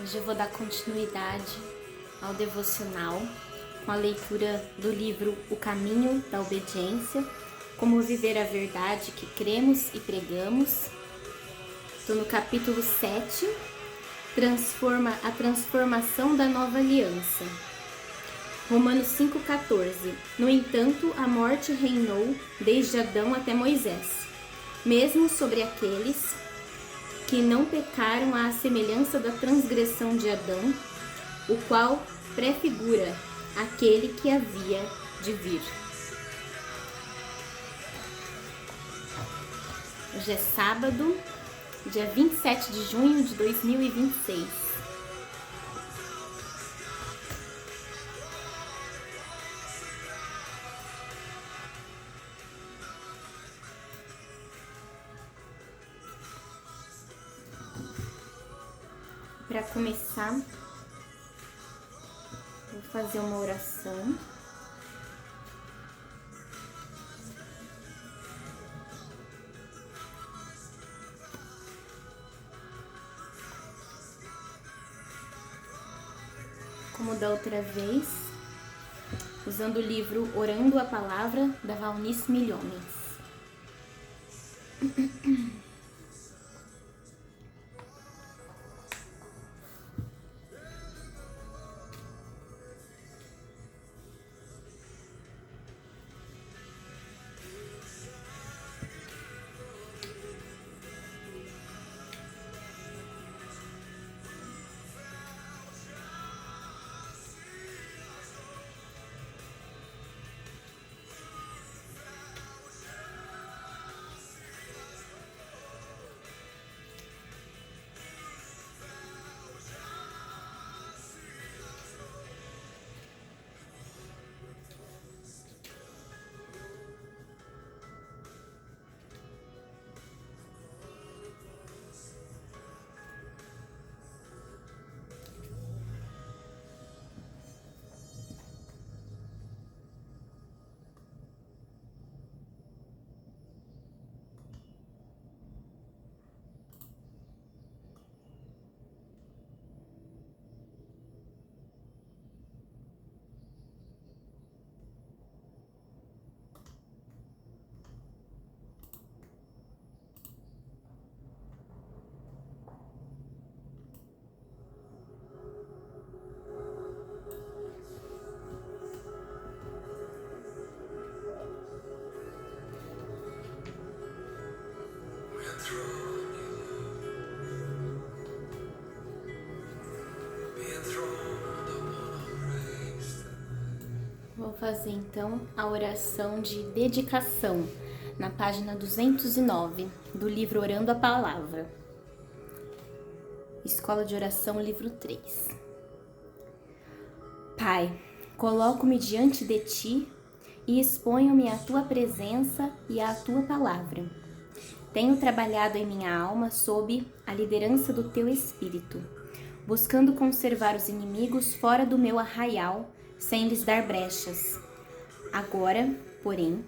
Hoje eu vou dar continuidade ao devocional com a leitura do livro O Caminho da Obediência, Como Viver a Verdade que Cremos e Pregamos. Estou no capítulo 7, a transformação da nova aliança. Romanos 5,14. No entanto, a morte reinou desde Adão até Moisés, mesmo sobre aqueles que não pecaram à semelhança da transgressão de Adão, o qual prefigura aquele que havia de vir. Hoje é sábado, dia 27 de junho de 2026. Para começar, vou fazer uma oração. Como da outra vez, usando o livro Orando a Palavra, da Valnice Milhomes. Vou fazer então a oração de dedicação na página 209 do livro Orando a Palavra. Escola de Oração, livro 3. Pai, coloco-me diante de Ti e exponho-me à Tua presença e à Tua palavra. Tenho trabalhado em minha alma sob a liderança do Teu Espírito, buscando conservar os inimigos fora do meu arraial, sem lhes dar brechas. Agora, porém,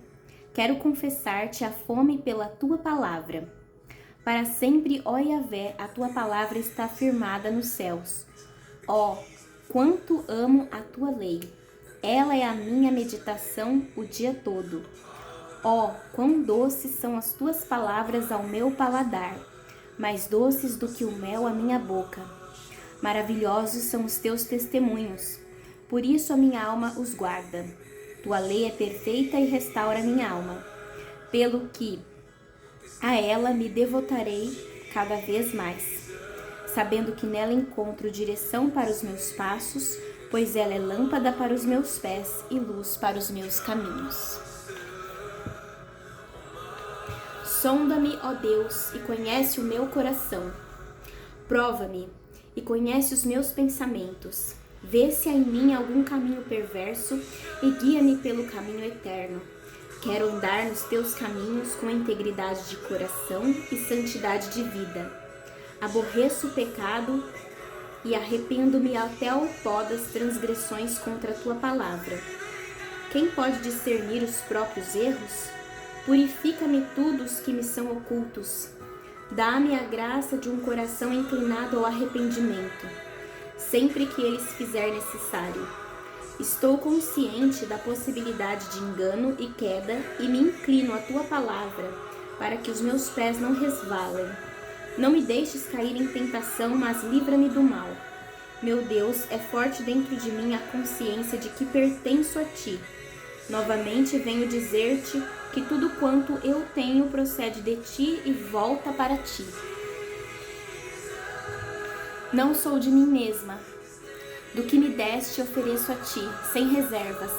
quero confessar-te a fome pela Tua palavra. Para sempre, ó Yahvé, a Tua palavra está firmada nos céus. Ó, quanto amo a Tua lei! Ela é a minha meditação o dia todo. Ó, quão doces são as Tuas palavras ao meu paladar, mais doces do que o mel à minha boca. Maravilhosos são os Teus testemunhos, por isso a minha alma os guarda. Tua lei é perfeita e restaura minha alma, pelo que a ela me devotarei cada vez mais, sabendo que nela encontro direção para os meus passos, pois ela é lâmpada para os meus pés e luz para os meus caminhos. Sonda-me, ó Deus, e conhece o meu coração. Prova-me e conhece os meus pensamentos. Vê se há em mim algum caminho perverso e guia-me pelo caminho eterno. Quero andar nos teus caminhos com integridade de coração e santidade de vida. Aborreço o pecado e arrependo-me até ao pó das transgressões contra a tua palavra. Quem pode discernir os próprios erros? Purifica-me tudo os que me são ocultos. Dá-me a graça de um coração inclinado ao arrependimento. sempre que ele se fizer necessário. Estou consciente da possibilidade de engano e queda e me inclino à tua palavra para que os meus pés não resvalem. Não me deixes cair em tentação, mas livra-me do mal. Meu Deus, é forte dentro de mim a consciência de que pertenço a ti. Novamente venho dizer-te que tudo quanto eu tenho procede de ti e volta para ti. Não sou de mim mesma. Do que me deste ofereço a ti, sem reservas,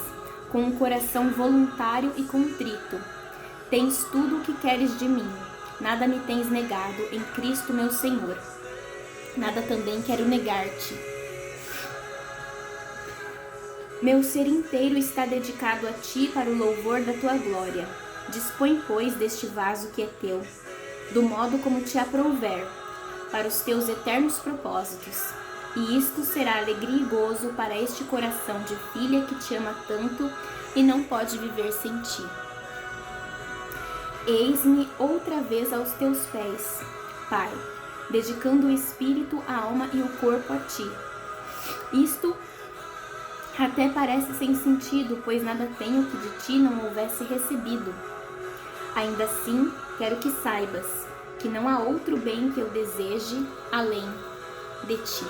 com um coração voluntário e contrito. Tens tudo o que queres de mim. Nada me tens negado em Cristo meu Senhor. Nada também quero negar-te. Meu ser inteiro está dedicado a ti para o louvor da tua glória. Dispõe, pois, deste vaso que é teu, do modo como te aprouver, para os teus eternos propósitos. E isto será alegria e gozo para este coração de filha que te ama tanto e não pode viver sem ti. Eis-me outra vez aos teus pés, Pai, dedicando o espírito, a alma e o corpo a ti. Isto até parece sem sentido, pois nada tenho que de ti não houvesse recebido. Ainda assim, quero que saibas que não há outro bem que eu deseje além de ti.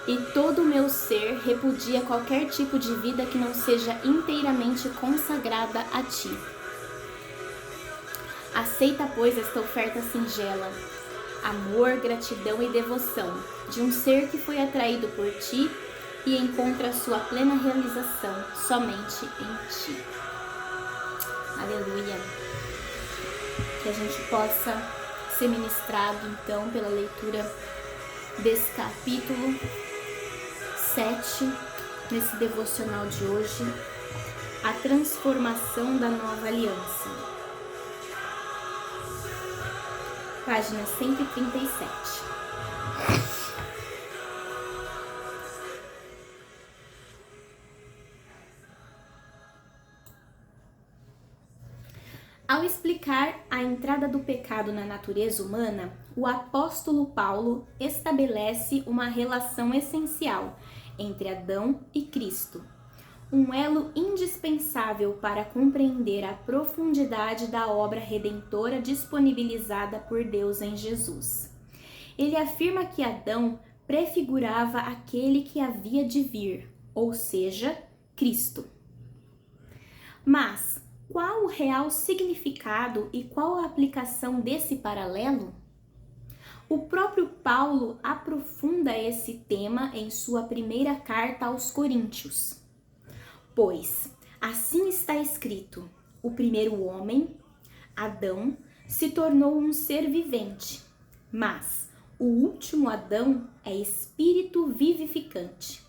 E todo o meu ser repudia qualquer tipo de vida que não seja inteiramente consagrada a ti. Aceita, pois, esta oferta singela, amor, gratidão e devoção, de um ser que foi atraído por ti e encontra a sua plena realização somente em ti. Aleluia. Que a gente possa ser ministrado, então, pela leitura desse capítulo 7, nesse devocional de hoje, a transformação da nova aliança. Página 137. Ao explicar a entrada do pecado na natureza humana, o apóstolo Paulo estabelece uma relação essencial entre Adão e Cristo, um elo indispensável para compreender a profundidade da obra redentora disponibilizada por Deus em Jesus. Ele afirma que Adão prefigurava aquele que havia de vir, ou seja, Cristo. Mas qual o real significado e qual a aplicação desse paralelo? O próprio Paulo aprofunda esse tema em sua primeira carta aos Coríntios. Pois, assim está escrito, o primeiro homem, Adão, se tornou um ser vivente, mas o último Adão é espírito vivificante.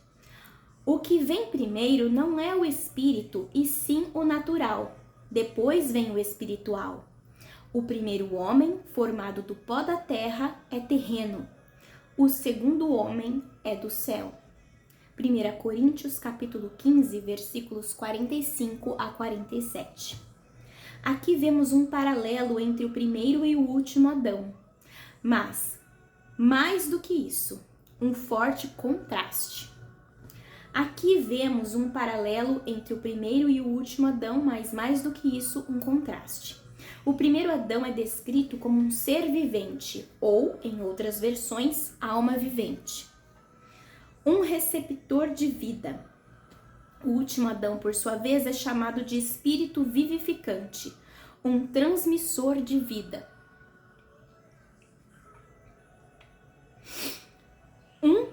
O que vem primeiro não é o espírito, e sim o natural. Depois vem o espiritual. O primeiro homem, formado do pó da terra, é terreno. O segundo homem é do céu. 1 Coríntios capítulo 15, versículos 45 a 47. Aqui vemos um paralelo entre o primeiro e o último Adão. Mas, mais do que isso, um forte contraste. Aqui vemos um paralelo entre o primeiro e o último Adão, mas mais do que isso, um contraste. O primeiro Adão é descrito como um ser vivente, ou, em outras versões, alma vivente. Um receptor de vida. O último Adão, por sua vez, é chamado de espírito vivificante, um transmissor de vida. Um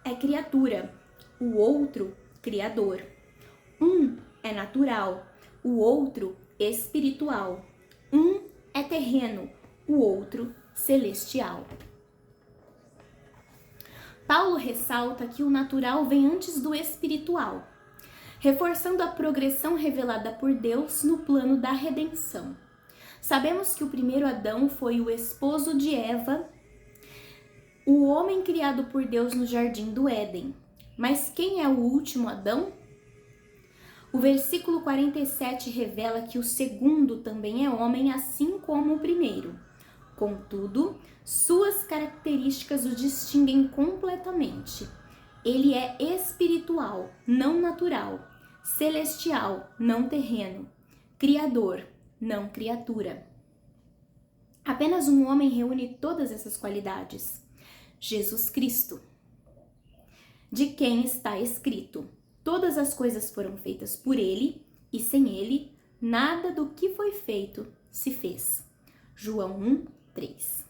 é criatura, o outro, criador. Um é natural, o outro, espiritual. Um é terreno, o outro, celestial. Paulo ressalta que o natural vem antes do espiritual, reforçando a progressão revelada por Deus no plano da redenção. Sabemos que o primeiro Adão foi o esposo de Eva, o homem criado por Deus no jardim do Éden. Mas quem é o último Adão? O versículo 47 revela que o segundo também é homem, assim como o primeiro. Contudo, suas características o distinguem completamente. Ele é espiritual, não natural, celestial, não terreno, criador, não criatura. Apenas um homem reúne todas essas qualidades: Jesus Cristo, de quem está escrito: todas as coisas foram feitas por ele, e sem ele, nada do que foi feito se fez. João 1:3.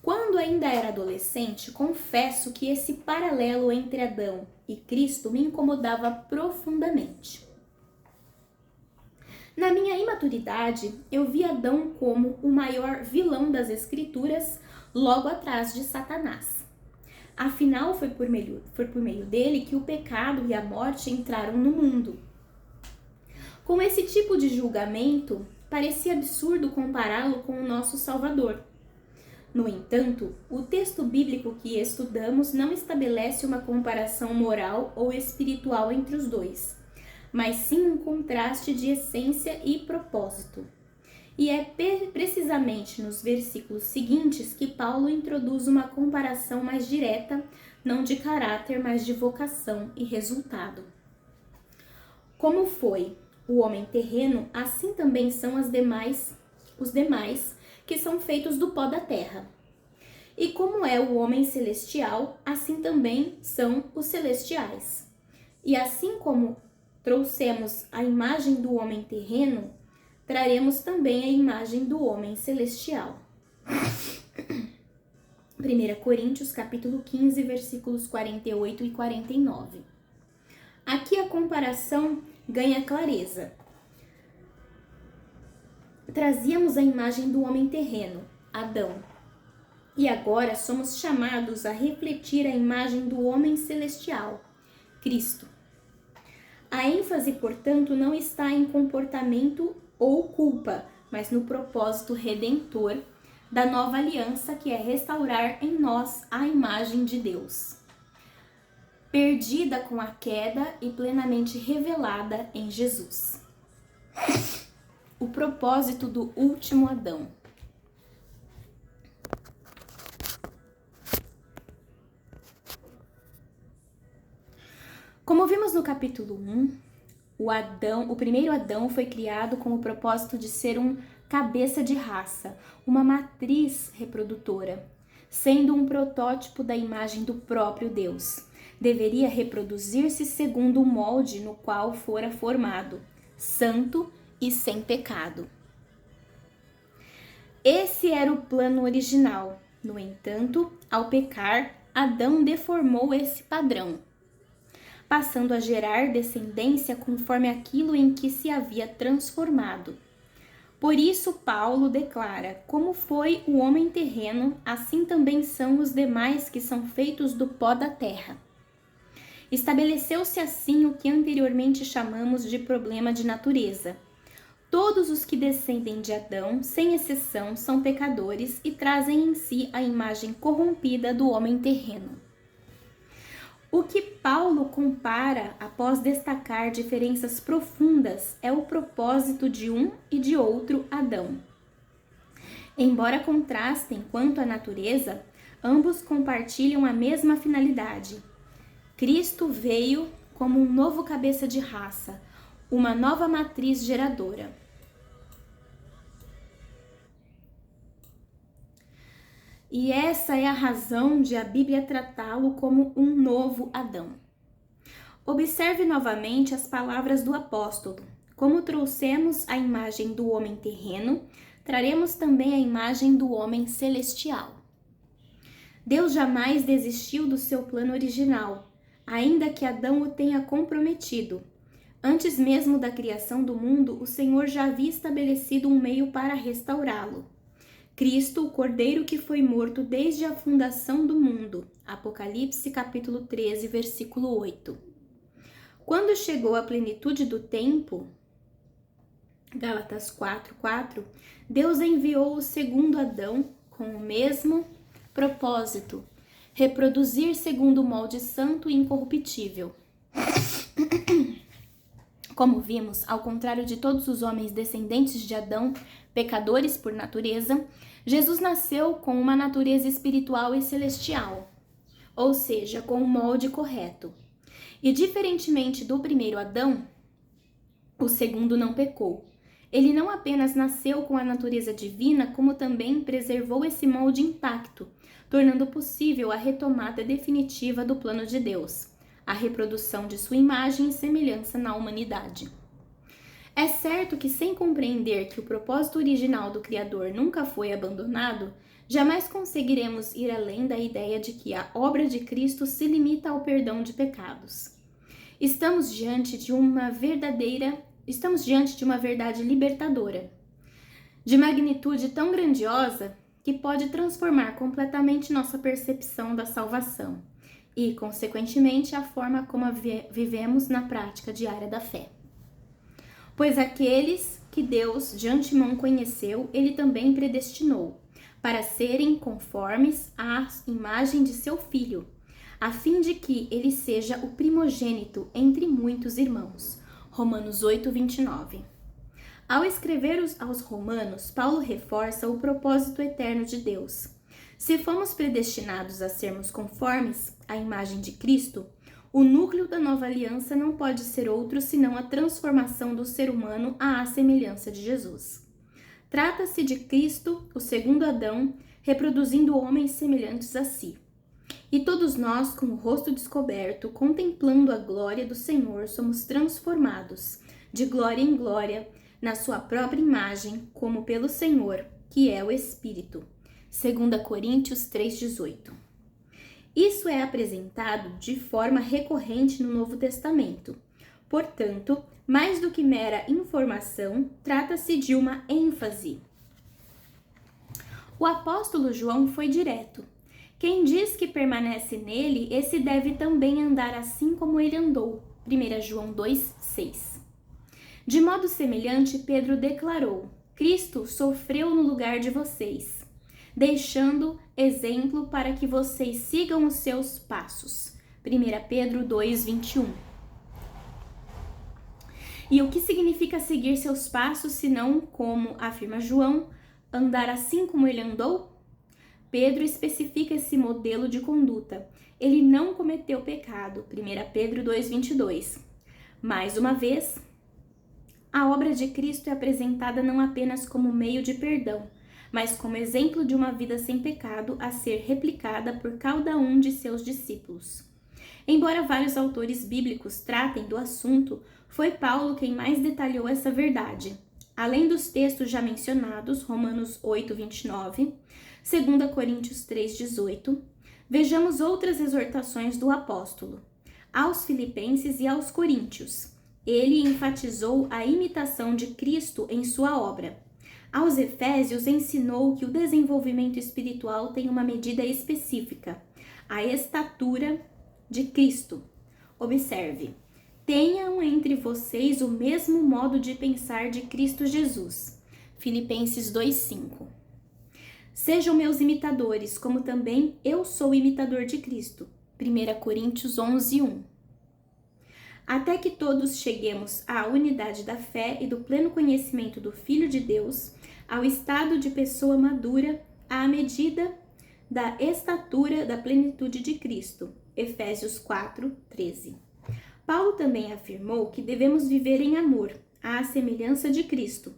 Quando ainda era adolescente, confesso que esse paralelo entre Adão e Cristo me incomodava profundamente. Na minha imaturidade, eu vi Adão como o maior vilão das Escrituras, logo atrás de Satanás. Afinal, foi por meio dele que o pecado e a morte entraram no mundo. Com esse tipo de julgamento, parecia absurdo compará-lo com o nosso Salvador. No entanto, o texto bíblico que estudamos não estabelece uma comparação moral ou espiritual entre os dois, mas sim um contraste de essência e propósito. E é precisamente nos versículos seguintes que Paulo introduz uma comparação mais direta, não de caráter, mas de vocação e resultado. Como foi o homem terreno, assim também são os demais que são feitos do pó da terra. E como é o homem celestial, assim também são os celestiais. E assim como trouxemos a imagem do homem terreno, traremos também a imagem do homem celestial. 1 Coríntios capítulo 15, versículos 48 e 49. Aqui a comparação ganha clareza. Trazíamos a imagem do homem terreno, Adão, e agora somos chamados a refletir a imagem do homem celestial, Cristo. A ênfase, portanto, não está em comportamento ou culpa, mas no propósito redentor da nova aliança, que é restaurar em nós a imagem de Deus, perdida com a queda e plenamente revelada em Jesus. O propósito do último Adão. Como vimos no capítulo 1, o primeiro Adão foi criado com o propósito de ser um cabeça de raça, uma matriz reprodutora, sendo um protótipo da imagem do próprio Deus. Deveria reproduzir-se segundo o molde no qual fora formado, santo e sem pecado. Esse era o plano original. No entanto, ao pecar, Adão deformou esse padrão, passando a gerar descendência conforme aquilo em que se havia transformado. Por isso, Paulo declara: como foi o homem terreno, assim também são os demais que são feitos do pó da terra. Estabeleceu-se assim o que anteriormente chamamos de problema de natureza. Todos os que descendem de Adão, sem exceção, são pecadores e trazem em si a imagem corrompida do homem terreno. O que Paulo compara, após destacar diferenças profundas, é o propósito de um e de outro Adão. Embora contrastem quanto à natureza, ambos compartilham a mesma finalidade. Cristo veio como um novo cabeça de raça, uma nova matriz geradora. E essa é a razão de a Bíblia tratá-lo como um novo Adão. Observe novamente as palavras do apóstolo. Como trouxemos a imagem do homem terreno, traremos também a imagem do homem celestial. Deus jamais desistiu do seu plano original, ainda que Adão o tenha comprometido. Antes mesmo da criação do mundo, o Senhor já havia estabelecido um meio para restaurá-lo. Cristo, o Cordeiro que foi morto desde a fundação do mundo. Apocalipse capítulo 13, versículo 8. Quando chegou a plenitude do tempo, Gálatas 4:4, Deus enviou o segundo Adão com o mesmo propósito: reproduzir segundo o molde santo e incorruptível. Como vimos, ao contrário de todos os homens descendentes de Adão, pecadores por natureza, Jesus nasceu com uma natureza espiritual e celestial, ou seja, com o molde correto. E diferentemente do primeiro Adão, o segundo não pecou. Ele não apenas nasceu com a natureza divina, como também preservou esse molde intacto, tornando possível a retomada definitiva do plano de Deus, a reprodução de sua imagem e semelhança na humanidade. É certo que, sem compreender que o propósito original do Criador nunca foi abandonado, jamais conseguiremos ir além da ideia de que a obra de Cristo se limita ao perdão de pecados. Estamos diante de uma verdade libertadora, de magnitude tão grandiosa que pode transformar completamente nossa percepção da salvação e, consequentemente, a forma como a vivemos na prática diária da fé. Pois aqueles que Deus de antemão conheceu, Ele também predestinou, para serem conformes à imagem de seu Filho, a fim de que ele seja o primogênito entre muitos irmãos. Romanos 8, 29. Ao escrever aos Romanos, Paulo reforça o propósito eterno de Deus. Se fomos predestinados a sermos conformes à imagem de Cristo, o núcleo da nova aliança não pode ser outro senão a transformação do ser humano à semelhança de Jesus. Trata-se de Cristo, o segundo Adão, reproduzindo homens semelhantes a si. E todos nós, com o rosto descoberto, contemplando a glória do Senhor, somos transformados, de glória em glória, na sua própria imagem, como pelo Senhor, que é o Espírito. 2 Coríntios 3,18. Isso é apresentado de forma recorrente no Novo Testamento. Portanto, mais do que mera informação, trata-se de uma ênfase. O apóstolo João foi direto. Quem diz que permanece nele, esse deve também andar assim como ele andou. 1 João 2,6. De modo semelhante, Pedro declarou: Cristo sofreu no lugar de vocês, deixando exemplo para que vocês sigam os seus passos. 1 Pedro 2,21. E o que significa seguir seus passos, senão, como afirma João, andar assim como ele andou? Pedro especifica esse modelo de conduta. Ele não cometeu pecado. 1 Pedro 2,22. Mais uma vez, a obra de Cristo é apresentada não apenas como meio de perdão, mas como exemplo de uma vida sem pecado a ser replicada por cada um de seus discípulos. Embora vários autores bíblicos tratem do assunto, foi Paulo quem mais detalhou essa verdade. Além dos textos já mencionados, Romanos 8, 29, 2 Coríntios 3, 18, vejamos outras exortações do apóstolo. Aos Filipenses e aos Coríntios, ele enfatizou a imitação de Cristo em sua obra. Aos Efésios, ensinou que o desenvolvimento espiritual tem uma medida específica, a estatura de Cristo. Observe: tenham entre vocês o mesmo modo de pensar de Cristo Jesus. Filipenses 2:5. Sejam meus imitadores, como também eu sou imitador de Cristo. 1 Coríntios 11:1. Até que todos cheguemos à unidade da fé e do pleno conhecimento do Filho de Deus, ao estado de pessoa madura, à medida da estatura da plenitude de Cristo. Efésios 4:13. Paulo também afirmou que devemos viver em amor, à semelhança de Cristo.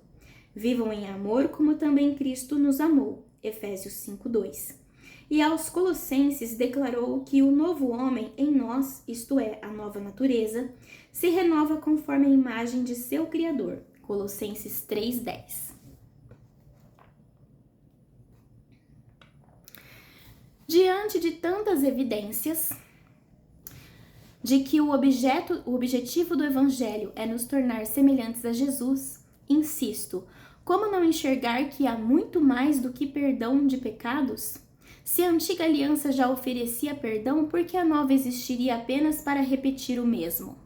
Vivam em amor como também Cristo nos amou. Efésios 5:2. E aos Colossenses declarou que o novo homem em nós, isto é, a nova natureza, se renova conforme a imagem de seu Criador. Colossenses 3:10. Diante de tantas evidências de que o objetivo do Evangelho é nos tornar semelhantes a Jesus, insisto, como não enxergar que há muito mais do que perdão de pecados? Se a antiga aliança já oferecia perdão, por que a nova existiria apenas para repetir o mesmo?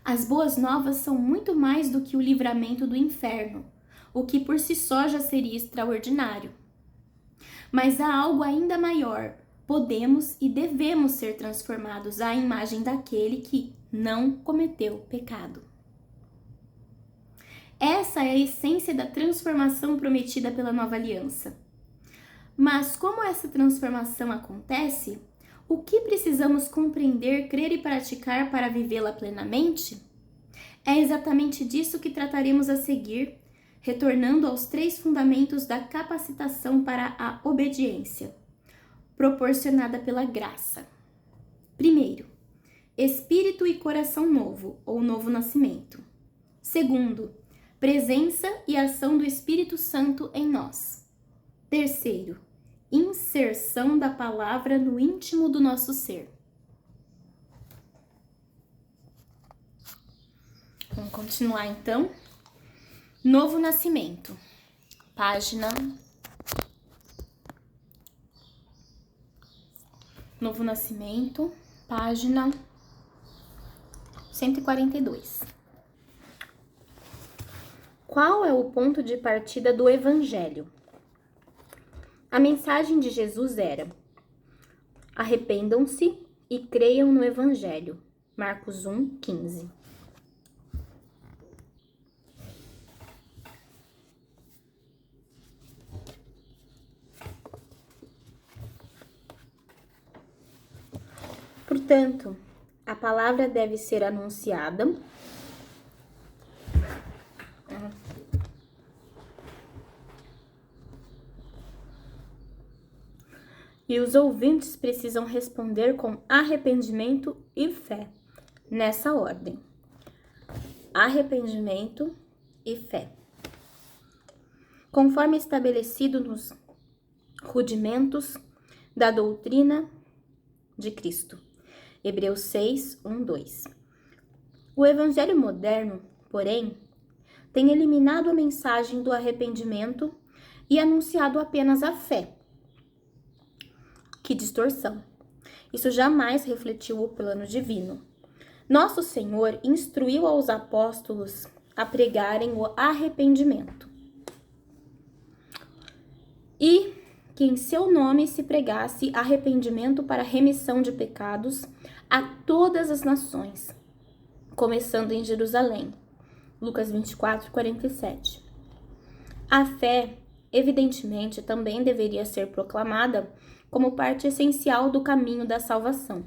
As boas novas são muito mais do que o livramento do inferno, o que por si só já seria extraordinário. Mas há algo ainda maior. Podemos e devemos ser transformados à imagem daquele que, não cometeu pecado. Essa é a essência da transformação prometida pela nova aliança. Mas como essa transformação acontece, o que precisamos compreender, crer e praticar para vivê-la plenamente? É exatamente disso que trataremos a seguir, retornando aos 3 fundamentos da capacitação para a obediência, proporcionada pela graça. Primeiro, espírito e coração novo, ou novo nascimento. Segundo, presença e ação do Espírito Santo em nós. Terceiro, inserção da palavra no íntimo do nosso ser. Vamos continuar então. Novo nascimento. Página. Novo nascimento, página 142. Qual é o ponto de partida do Evangelho? A mensagem de Jesus era: arrependam-se e creiam no Evangelho. Marcos 1:15. Portanto, a palavra deve ser anunciada e os ouvintes precisam responder com arrependimento e fé, nessa ordem: arrependimento e fé, conforme estabelecido nos rudimentos da doutrina de Cristo. Hebreus 6, 1, 2. O evangelho moderno, porém, tem eliminado a mensagem do arrependimento e anunciado apenas a fé. Que distorção! Isso jamais refletiu o plano divino. Nosso Senhor instruiu aos apóstolos a pregarem o arrependimento e que em seu nome se pregasse arrependimento para remissão de pecados a todas as nações, começando em Jerusalém. Lucas 24, 47. A fé, evidentemente, também deveria ser proclamada como parte essencial do caminho da salvação.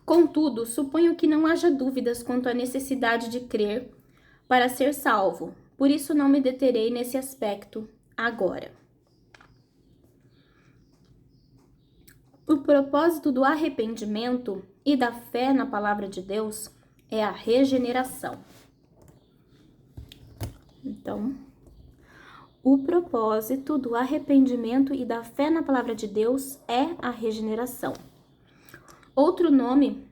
Contudo, suponho que não haja dúvidas quanto à necessidade de crer para ser salvo, por isso não me deterei nesse aspecto agora. O propósito do arrependimento e da fé na palavra de Deus é a regeneração. Então, o propósito do arrependimento e da fé na palavra de Deus é a regeneração. Outro nome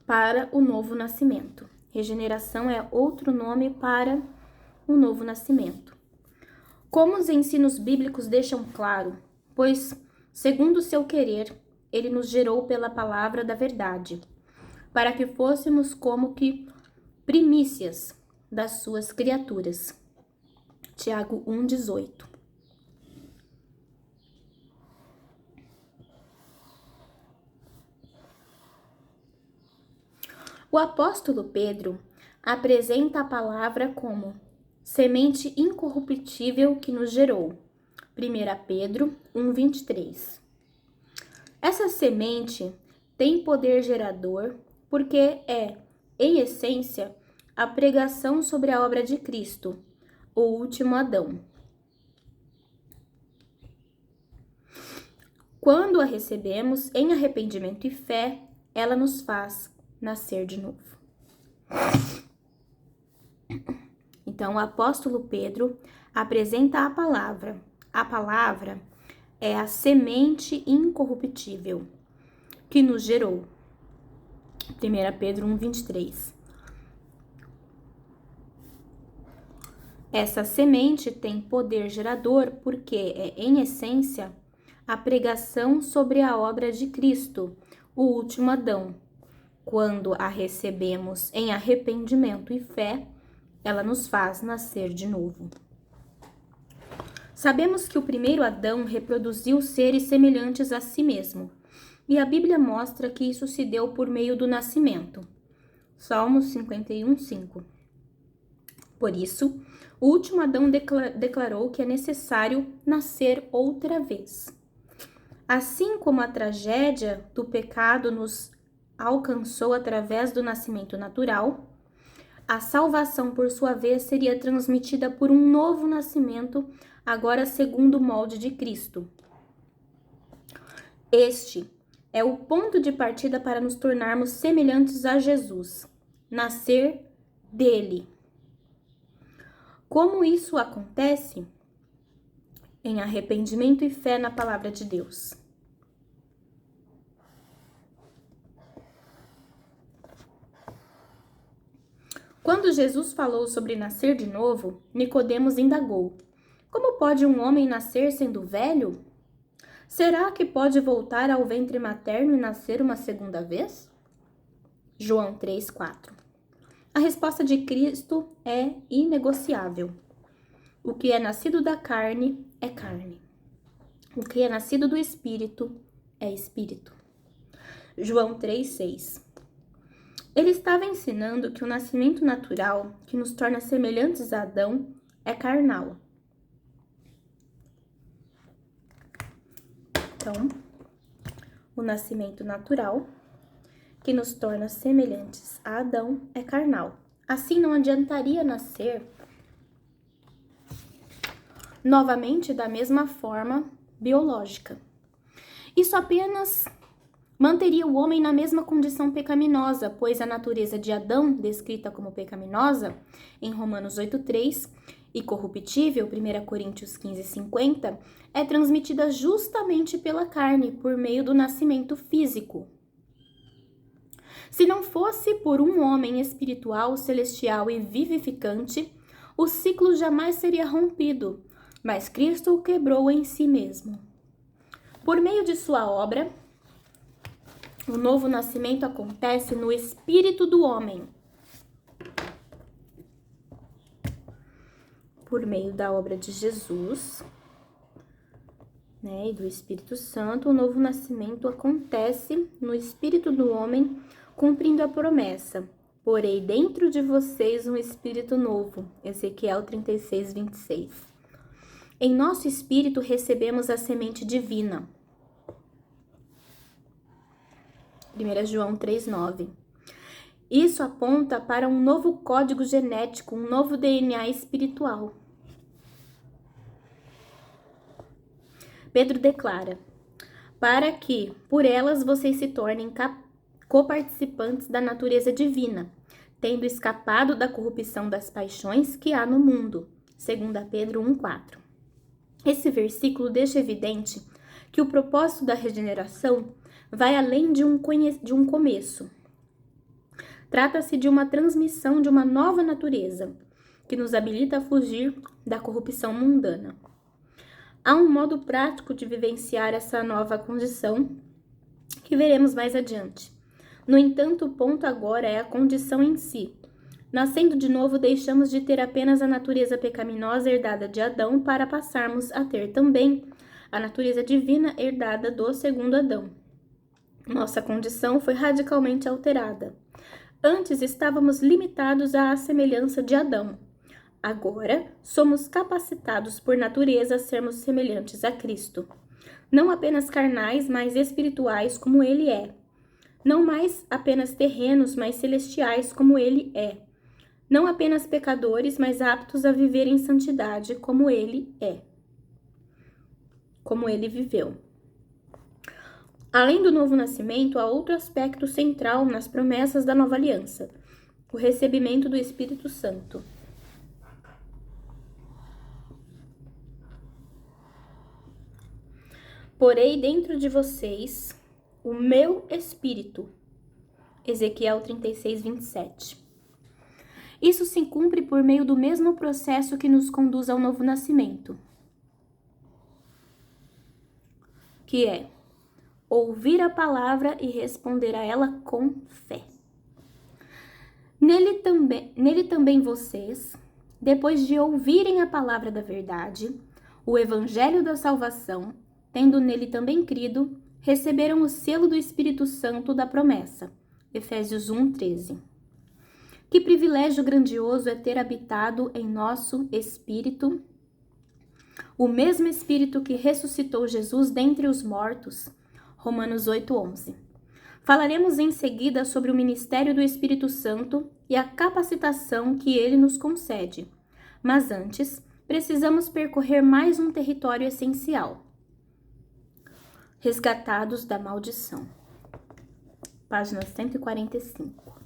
para o novo nascimento. Regeneração é outro nome para o novo nascimento. Como os ensinos bíblicos deixam claro, pois, segundo o seu querer, ele nos gerou pela palavra da verdade, para que fôssemos como que primícias das suas criaturas. Tiago 1,18. O apóstolo Pedro apresenta a palavra como semente incorruptível que nos gerou. 1 Pedro 1,23. Essa semente tem poder gerador porque é, em essência, a pregação sobre a obra de Cristo, o último Adão. Quando a recebemos em arrependimento e fé, ela nos faz nascer de novo. Então, o apóstolo Pedro apresenta a palavra. A palavra é a semente incorruptível que nos gerou. 1 Pedro 1,23. Essa semente tem poder gerador porque é, em essência, a pregação sobre a obra de Cristo, o último Adão. Quando a recebemos em arrependimento e fé, ela nos faz nascer de novo. Sabemos que o primeiro Adão reproduziu seres semelhantes a si mesmo, E a Bíblia mostra que isso se deu por meio do nascimento. Salmos 51:5. Por isso, o último Adão declarou que é necessário nascer outra vez. Assim como a tragédia do pecado nos alcançou através do nascimento natural, a salvação, por sua vez, seria transmitida por um novo nascimento, agora segundo o molde de Cristo. Este é o ponto de partida para nos tornarmos semelhantes a Jesus, nascer dele. Como isso acontece? Em arrependimento e fé na palavra de Deus. Quando Jesus falou sobre nascer de novo, Nicodemos indagou: como pode um homem nascer sendo velho? Será que pode voltar ao ventre materno e nascer uma segunda vez? João 3:4. A resposta de Cristo é inegociável. O que é nascido da carne é carne. O que é nascido do Espírito é Espírito. João 3:6. Ele estava ensinando que o nascimento natural, que nos torna semelhantes a Adão, é carnal. Então, o nascimento natural, que nos torna semelhantes a Adão, é carnal. Assim, não adiantaria nascer novamente da mesma forma biológica. Isso apenas manteria o homem na mesma condição pecaminosa, pois a natureza de Adão, descrita como pecaminosa em Romanos 8:3, e corruptível, 1 Coríntios 15:50, é transmitida justamente pela carne, por meio do nascimento físico. Se não fosse por um homem espiritual, celestial e vivificante, o ciclo jamais seria rompido, mas Cristo o quebrou em si mesmo. Por meio de sua obra, o novo nascimento acontece no espírito do homem. Por meio da obra de Jesus, e do Espírito Santo, o novo nascimento acontece no espírito do homem, cumprindo a promessa: porei dentro de vocês um espírito novo. Ezequiel 36:26. Em nosso espírito recebemos a semente divina. 1 João 3:9. Isso aponta para um novo código genético, um novo DNA espiritual. Pedro declara: para que, por elas, vocês se tornem coparticipantes da natureza divina, tendo escapado da corrupção das paixões que há no mundo. 2 Pedro 1:4. Esse versículo deixa evidente que o propósito da regeneração vai além de um começo. Trata-se de uma transmissão de uma nova natureza, que nos habilita a fugir da corrupção mundana. Há um modo prático de vivenciar essa nova condição, que veremos mais adiante. No entanto, o ponto agora é a condição em si. Nascendo de novo, deixamos de ter apenas a natureza pecaminosa herdada de Adão para passarmos a ter também a natureza divina herdada do segundo Adão. Nossa condição foi radicalmente alterada. Antes estávamos limitados à semelhança de Adão. Agora somos capacitados por natureza a sermos semelhantes a Cristo. Não apenas carnais, mas espirituais como Ele é. Não mais apenas terrenos, mas celestiais como Ele é. Não apenas pecadores, mas aptos a viver em santidade como Ele é. Como Ele viveu. Além do novo nascimento, há outro aspecto central nas promessas da nova aliança: o recebimento do Espírito Santo. Porei dentro de vocês o meu Espírito. Ezequiel 36:27. Isso se cumpre por meio do mesmo processo que nos conduz ao novo nascimento, que é ouvir a palavra e responder a ela com fé. Nele também vocês, depois de ouvirem a palavra da verdade, o evangelho da salvação, tendo nele também crido, receberam o selo do Espírito Santo da promessa. Efésios 1:13. Que privilégio grandioso é ter habitado em nosso espírito o mesmo Espírito que ressuscitou Jesus dentre os mortos. Romanos 8:11. Falaremos em seguida sobre o ministério do Espírito Santo e a capacitação que ele nos concede. Mas antes, precisamos percorrer mais um território essencial. Resgatados da maldição. Página 145.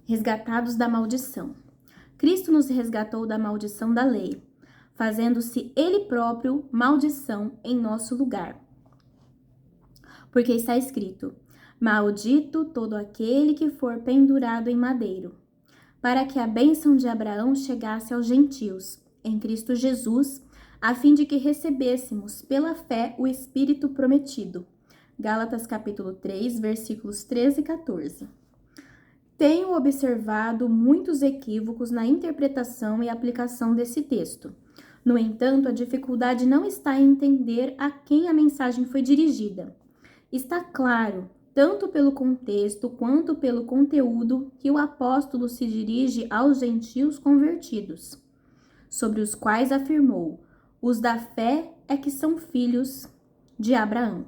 Resgatados da maldição. Cristo nos resgatou da maldição da lei, fazendo-se Ele próprio maldição em nosso lugar. Porque está escrito: maldito todo aquele que for pendurado em madeiro, para que a bênção de Abraão chegasse aos gentios, em Cristo Jesus, a fim de que recebêssemos pela fé o Espírito prometido. Gálatas capítulo 3, versículos 13 e 14. Tenho observado muitos equívocos na interpretação e aplicação desse texto. No entanto, a dificuldade não está em entender a quem a mensagem foi dirigida. Está claro, tanto pelo contexto quanto pelo conteúdo, que o apóstolo se dirige aos gentios convertidos, sobre os quais afirmou: os da fé é que são filhos de Abraão.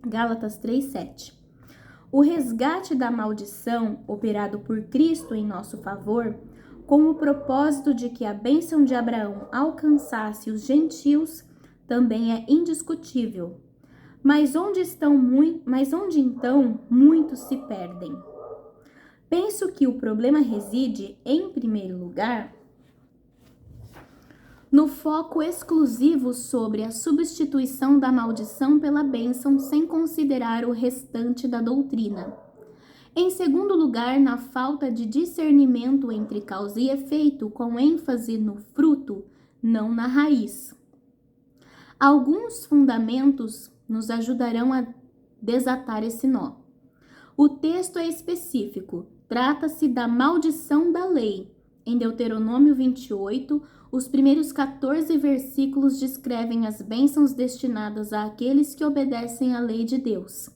Gálatas 3:7. O resgate da maldição, operado por Cristo em nosso favor, com o propósito de que a bênção de Abraão alcançasse os gentios, também é indiscutível. Mas onde então muitos se perdem? Penso que o problema reside, em primeiro lugar, no foco exclusivo sobre a substituição da maldição pela bênção sem considerar o restante da doutrina. Em segundo lugar, na falta de discernimento entre causa e efeito, com ênfase no fruto, não na raiz. Alguns fundamentos nos ajudarão a desatar esse nó. O texto é específico, trata-se da maldição da lei. Em Deuteronômio 28, os primeiros 14 versículos descrevem as bênçãos destinadas àqueles que obedecem à lei de Deus.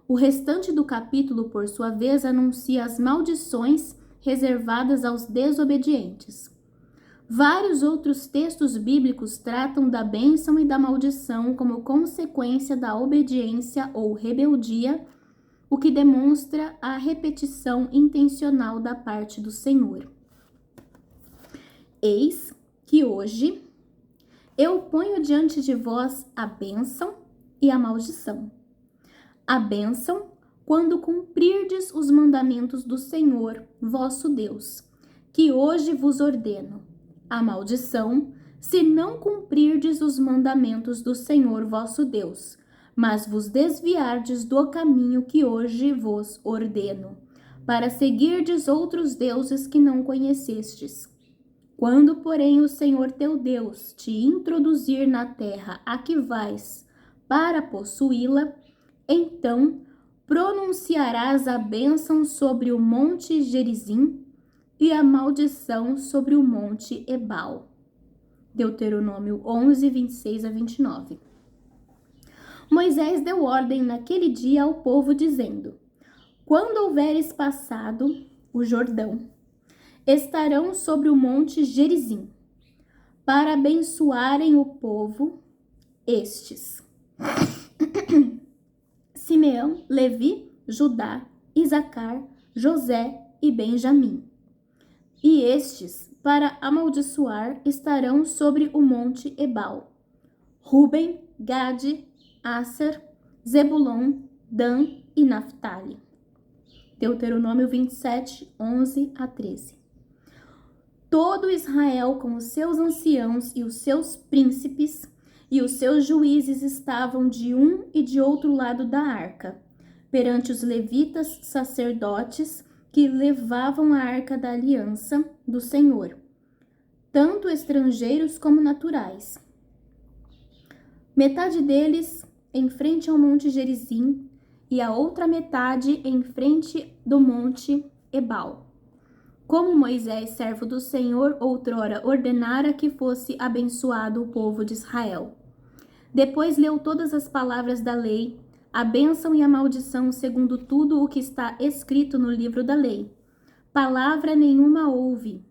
O restante do capítulo, por sua vez, anuncia as maldições reservadas aos desobedientes. Vários outros textos bíblicos tratam da bênção e da maldição como consequência da obediência ou rebeldia, o que demonstra a repetição intencional da parte do Senhor. Eis que hoje eu ponho diante de vós a bênção e a maldição. A bênção, quando cumprirdes os mandamentos do Senhor, vosso Deus, que hoje vos ordeno. A maldição, se não cumprirdes os mandamentos do Senhor, vosso Deus, mas vos desviardes do caminho que hoje vos ordeno, para seguirdes outros deuses que não conhecestes. Quando, porém, o Senhor teu Deus te introduzir na terra a que vais para possuí-la, então pronunciarás a bênção sobre o monte Gerizim e a maldição sobre o monte Ebal. Deuteronômio 11, 26 a 29. Moisés deu ordem naquele dia ao povo, dizendo: quando houveres passado o Jordão, estarão sobre o monte Gerizim, para abençoarem o povo estes: Simeão, Levi, Judá, Isacar, José e Benjamim. E estes, para amaldiçoar, estarão sobre o monte Ebal: Ruben, Gade, Asser, Zebulon, Dan e Naftali. Deuteronômio 27, 11 a 13. Todo Israel, com os seus anciãos e os seus príncipes e os seus juízes, estavam de um e de outro lado da arca, perante os levitas sacerdotes que levavam a arca da aliança do Senhor, tanto estrangeiros como naturais. Metade deles em frente ao monte Gerizim e a outra metade em frente do monte Ebal. Como Moisés, servo do Senhor, outrora ordenara que fosse abençoado o povo de Israel. Depois leu todas as palavras da lei, a bênção e a maldição, segundo tudo o que está escrito no livro da lei. Palavra nenhuma houve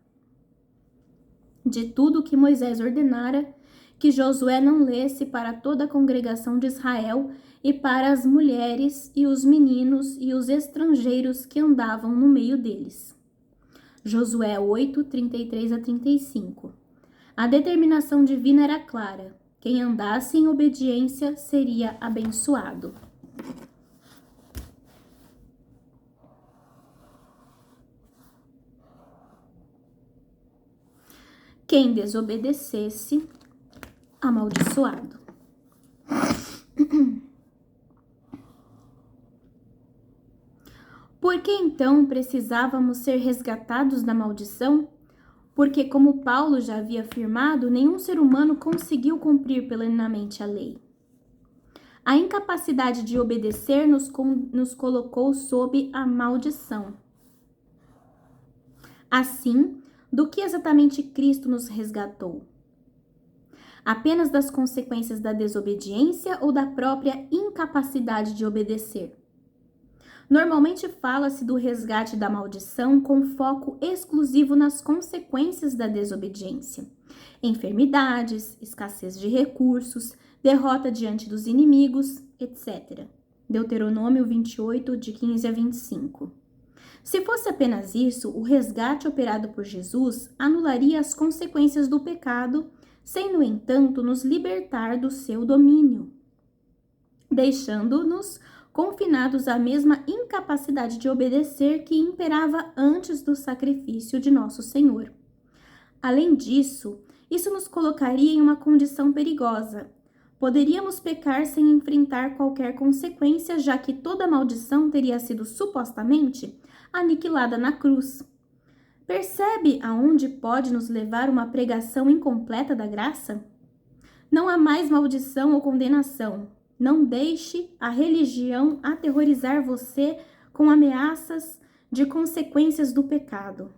de tudo que Moisés ordenara, que Josué não lesse para toda a congregação de Israel e para as mulheres e os meninos e os estrangeiros que andavam no meio deles. Josué 8, 33 a 35. A determinação divina era clara: quem andasse em obediência seria abençoado. Quem desobedecesse, amaldiçoado. Por que então precisávamos ser resgatados da maldição? Porque, como Paulo já havia afirmado, nenhum ser humano conseguiu cumprir plenamente a lei. A incapacidade de obedecer nos colocou sob a maldição. Assim, do que exatamente Cristo nos resgatou? Apenas das consequências da desobediência ou da própria incapacidade de obedecer? Normalmente fala-se do resgate da maldição com foco exclusivo nas consequências da desobediência. Enfermidades, escassez de recursos, derrota diante dos inimigos, etc. Deuteronômio 28, de 15 a 25. Se fosse apenas isso, o resgate operado por Jesus anularia as consequências do pecado, sem, no entanto, nos libertar do seu domínio, deixando-nos confinados à mesma incapacidade de obedecer que imperava antes do sacrifício de nosso Senhor. Além disso, isso nos colocaria em uma condição perigosa. Poderíamos pecar sem enfrentar qualquer consequência, já que toda maldição teria sido supostamente aniquilada na cruz. Percebe aonde pode nos levar uma pregação incompleta da graça? Não há mais maldição ou condenação. Não deixe a religião aterrorizar você com ameaças de consequências do pecado.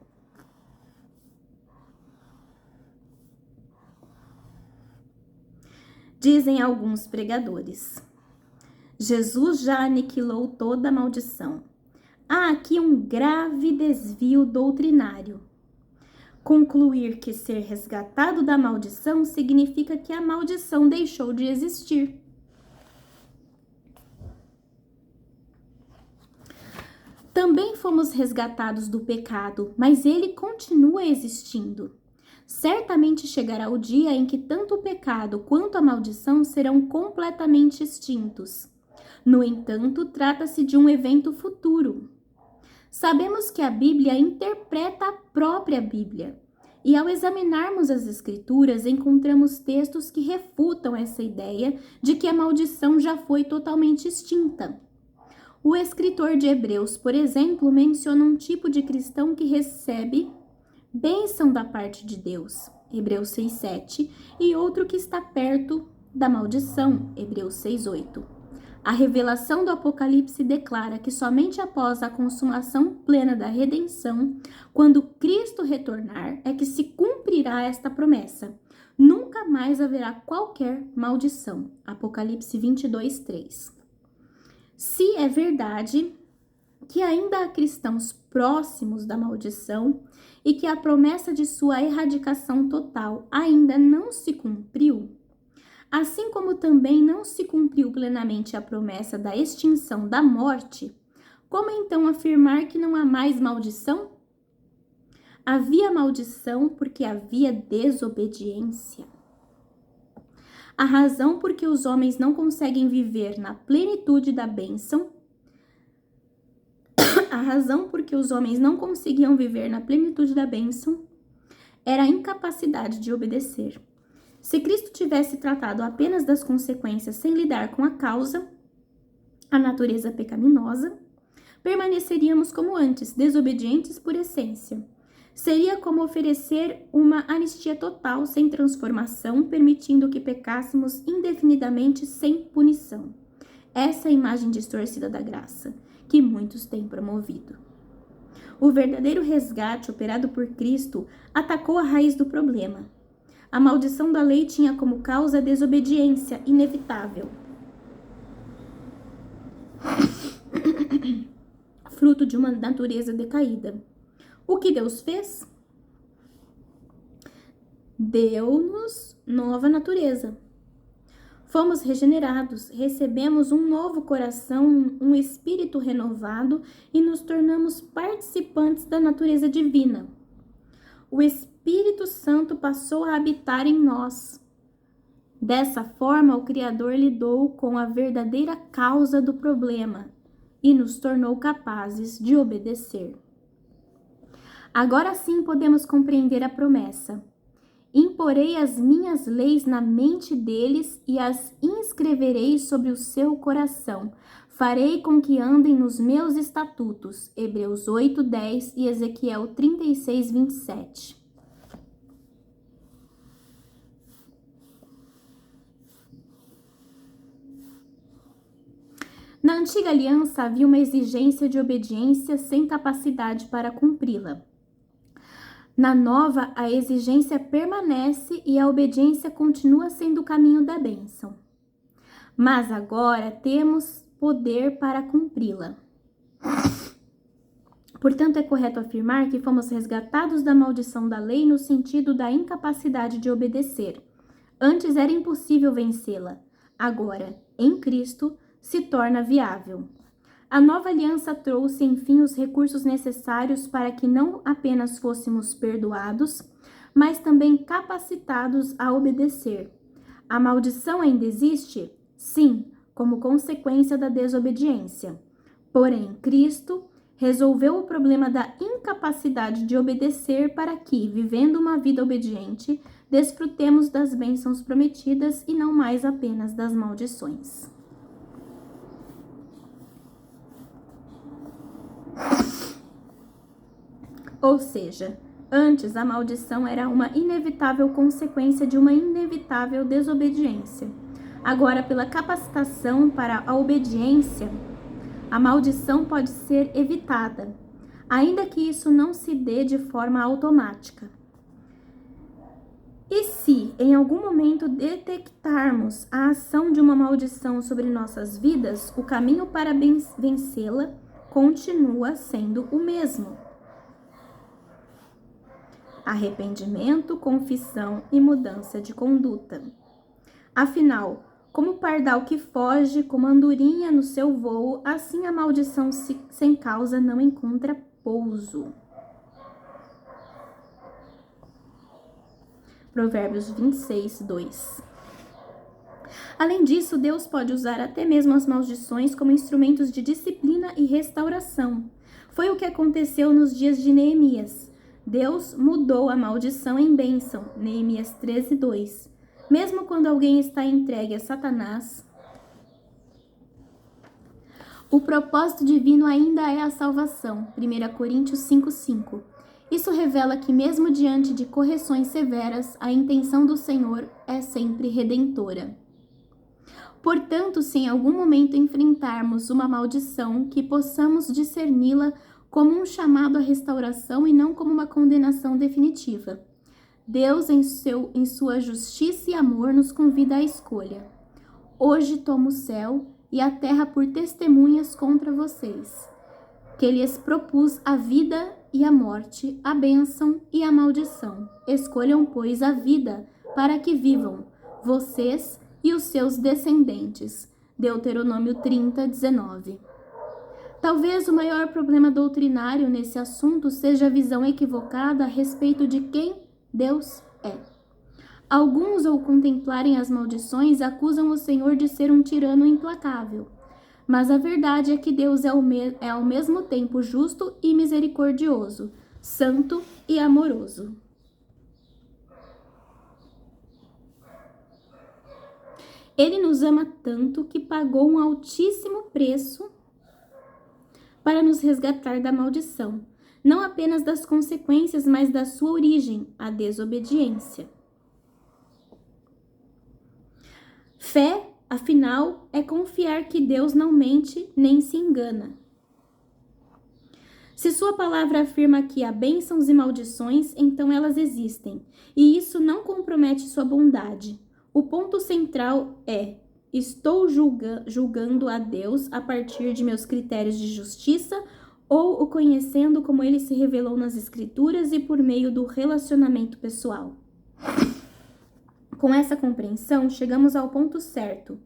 Dizem alguns pregadores: Jesus já aniquilou toda a maldição. Há aqui um grave desvio doutrinário. Concluir que ser resgatado da maldição significa que a maldição deixou de existir. Também fomos resgatados do pecado, mas ele continua existindo. Certamente chegará o dia em que tanto o pecado quanto a maldição serão completamente extintos. No entanto, trata-se de um evento futuro. Sabemos que a Bíblia interpreta a própria Bíblia, e ao examinarmos as Escrituras, encontramos textos que refutam essa ideia de que a maldição já foi totalmente extinta. O escritor de Hebreus, por exemplo, menciona um tipo de cristão que recebe bênção da parte de Deus, Hebreus 6:7, e outro que está perto da maldição, Hebreus 6:8. A revelação do Apocalipse declara que somente após a consumação plena da redenção, quando Cristo retornar, é que se cumprirá esta promessa. Nunca mais haverá qualquer maldição. Apocalipse 22:3. Se é verdade que ainda há cristãos próximos da maldição e que a promessa de sua erradicação total ainda não se cumpriu, assim como também não se cumpriu plenamente a promessa da extinção da morte, como então afirmar que não há mais maldição? Havia maldição porque havia desobediência. A razão por que os homens não conseguem viver na plenitude da bênção, era a incapacidade de obedecer. Se Cristo tivesse tratado apenas das consequências sem lidar com a causa, a natureza pecaminosa, permaneceríamos como antes, desobedientes por essência. Seria como oferecer uma anistia total sem transformação, permitindo que pecássemos indefinidamente sem punição. Essa é a imagem distorcida da graça, que muitos têm promovido. O verdadeiro resgate operado por Cristo atacou a raiz do problema. A maldição da lei tinha como causa a desobediência inevitável, fruto de uma natureza decaída. O que Deus fez? Deu-nos nova natureza. Fomos regenerados, recebemos um novo coração, um espírito renovado e nos tornamos participantes da natureza divina. O Espírito Santo passou a habitar em nós. Dessa forma, o Criador lidou com a verdadeira causa do problema e nos tornou capazes de obedecer. Agora sim podemos compreender a promessa. Imporei as minhas leis na mente deles e as inscreverei sobre o seu coração. Farei com que andem nos meus estatutos. Hebreus 8:10 e Ezequiel 36:27. Na antiga aliança havia uma exigência de obediência sem capacidade para cumpri-la. Na nova, a exigência permanece e a obediência continua sendo o caminho da bênção. Mas agora temos poder para cumpri-la. Portanto, é correto afirmar que fomos resgatados da maldição da lei no sentido da incapacidade de obedecer. Antes era impossível vencê-la. Agora, em Cristo, se torna viável. A nova aliança trouxe, enfim, os recursos necessários para que não apenas fôssemos perdoados, mas também capacitados a obedecer. A maldição ainda existe? Sim, como consequência da desobediência. Porém, Cristo resolveu o problema da incapacidade de obedecer para que, vivendo uma vida obediente, desfrutemos das bênçãos prometidas e não mais apenas das maldições. Ou seja, antes a maldição era uma inevitável consequência de uma inevitável desobediência. Agora, pela capacitação para a obediência, a maldição pode ser evitada, ainda que isso não se dê de forma automática. E se, em algum momento, detectarmos a ação de uma maldição sobre nossas vidas, o caminho para vencê-la continua sendo o mesmo: arrependimento, confissão e mudança de conduta. Afinal, como o pardal que foge, como a andorinha no seu voo, assim a maldição sem causa não encontra pouso. Provérbios 26:2. Além disso, Deus pode usar até mesmo as maldições como instrumentos de disciplina e restauração. Foi o que aconteceu nos dias de Neemias. Deus mudou a maldição em bênção, Neemias 13:2. Mesmo quando alguém está entregue a Satanás, o propósito divino ainda é a salvação, 1 Coríntios 5:5. Isso revela que mesmo diante de correções severas, a intenção do Senhor é sempre redentora. Portanto, se em algum momento enfrentarmos uma maldição, que possamos discerni-la como um chamado à restauração e não como uma condenação definitiva. Deus, em sua justiça e amor, nos convida à escolha. Hoje tomo o céu e a terra por testemunhas contra vocês, que lhes propus a vida e a morte, a bênção e a maldição. Escolham, pois, a vida, para que vivam, vocês e os seus descendentes. Deuteronômio 30:19. Talvez o maior problema doutrinário nesse assunto seja a visão equivocada a respeito de quem Deus é. Alguns, ao contemplarem as maldições, acusam o Senhor de ser um tirano implacável. Mas a verdade é que Deus é ao mesmo tempo justo e misericordioso, santo e amoroso. Ele nos ama tanto que pagou um altíssimo preço para nos resgatar da maldição, não apenas das consequências, mas da sua origem, a desobediência. Fé, afinal, é confiar que Deus não mente nem se engana. Se sua palavra afirma que há bênçãos e maldições, então elas existem, e isso não compromete sua bondade. O ponto central é: estou julgando a Deus a partir de meus critérios de justiça ou o conhecendo como ele se revelou nas Escrituras e por meio do relacionamento pessoal? Com essa compreensão, chegamos ao ponto certo,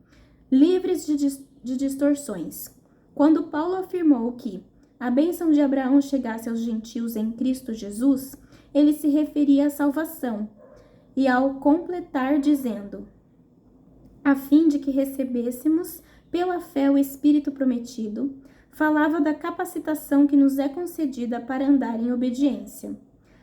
livres de distorções. Quando Paulo afirmou que a bênção de Abraão chegasse aos gentios em Cristo Jesus, ele se referia à salvação, e ao completar dizendo, a fim de que recebêssemos pela fé o Espírito prometido, falava da capacitação que nos é concedida para andar em obediência.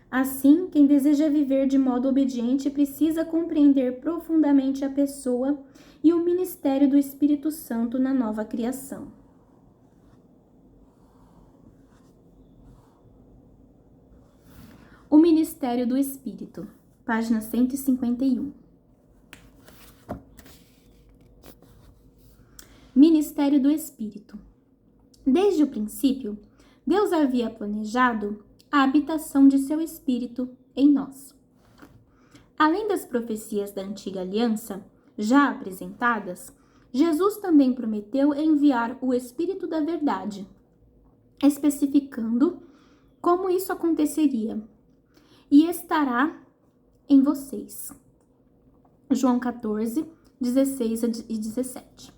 Assim, quem deseja viver de modo obediente precisa compreender profundamente a pessoa e o ministério do Espírito Santo na nova criação. O ministério do Espírito, página 151. Ministério do Espírito. Desde o princípio, Deus havia planejado a habitação de seu Espírito em nós. Além das profecias da antiga aliança, já apresentadas, Jesus também prometeu enviar o Espírito da Verdade, especificando como isso aconteceria. E estará em vocês. João 14, 16 e 17.